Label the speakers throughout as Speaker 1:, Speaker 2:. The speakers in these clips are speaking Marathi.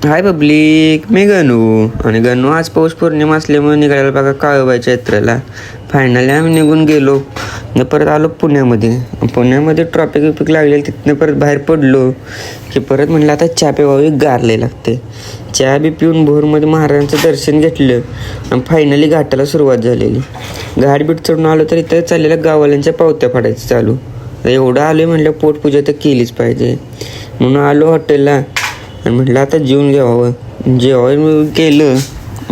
Speaker 1: हाय पब्लिक, मी गणू. आणि गणू आज पौष पौर्णिमा असल्यामुळे निघायला बघा काळोबाच्या यात्रेला. फायनली आम्ही निघून गेलो. परत आलो पुण्यामध्ये ट्रॉफिक विपिक लागलेली. तिथनं परत बाहेर पडलो की परत म्हणलं आता चहा प्यावावी, गारले लागते. चहा बी पिऊन भोरमध्ये महाराजांचं दर्शन घेतलं आणि फायनली घाटाला सुरुवात झालेली. घाट बीट चढून आलो तर इथं चाललेल्या गाववाल्यांच्या पावत्या फाडायचं चालू. एवढं आलो म्हणलं पोटपूजा तर केलीच पाहिजे म्हणून आलो हॉटेलला आणि म्हटलं आता जेवून घ्यावं. जेवण केलं,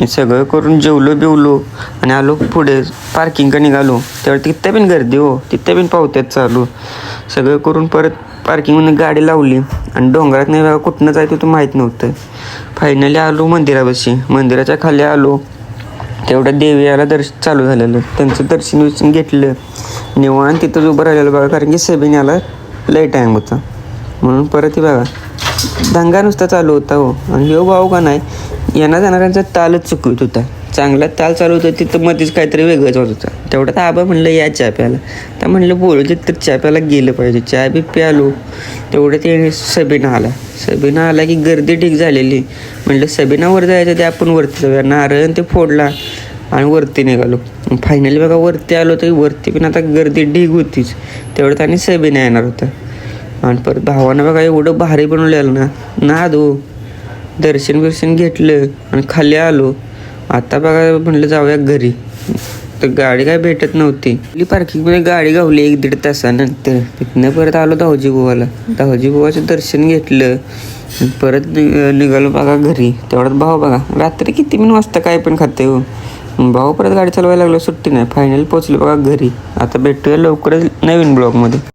Speaker 1: सगळं करून जेवलो बिवलो आणि आलो पुढे पार्किंगला निघालो. तेव्हा तिथं पण गर्दी हो, तिथं पण पावत्यात चालू. सगळं करून परत पार्किंगमध्ये गाडी लावली आणि डोंगरात नाही बघा कुठनं जायचं होतं माहीत नव्हतं. फायनली आलो मंदिरापाशी. मंदिराच्या खाली आलो तेवढं देवी याला दर्शन चालू झालेलं. त्यांचं दर्शन घेतलं. निवांत तिथंच उभं राहिलेलं बघा, कारण की सभेने आला लय टाईम होता म्हणून. परत बघा दंगा नुसता चालू होता हो. आणि ह्यो भाऊ का नाही, येणार जाणाऱ्यांचा तालच चुकवत होता. चांगला ताल चालू होतं तिथं मध्येच काहीतरी वेगळंच होत होता. तेवढं तर आबा म्हणलं या चहा प्यायला. तर म्हणलं बोलू तर चहा प्यायला गेलं पाहिजे. चहा बी प्यालो. तेवढं ते सभेनं आला की गर्दी ठीक झालेली. म्हणलं सभेनावर जायचं ते आपण वरती जाऊया. नारळ ते फोडला आणि वरती निघालो. फायनली बघा वरती आलो तरी वरती पण आता गर्दी ढीग होतीच. तेवढं आणि सभेने येणार होतं. आणि परत भावानं बघा एवढं भारी बनवलेलं ना दो दर्शन घेतलं आणि खाली आलो. आता बघा म्हणलं जाऊया घरी, तर गाडी काय भेटत नव्हती. पार्किंगमध्ये गाडी गावली 1-1.5 तासानंतर. तिथनं परत आलो दाहोजी बुवाचं दर्शन घेतलं. परत निघालो बघा घरी. तेवढ्यात भाऊ बघा रात्री किती वाजता काय पण खाते हो. भाऊ परत गाडी चालवायला लागलो, सुट्टी नाही. फायनली पोचलो बघा घरी. आता भेटूया लवकरच नवीन ब्लॉगमध्ये.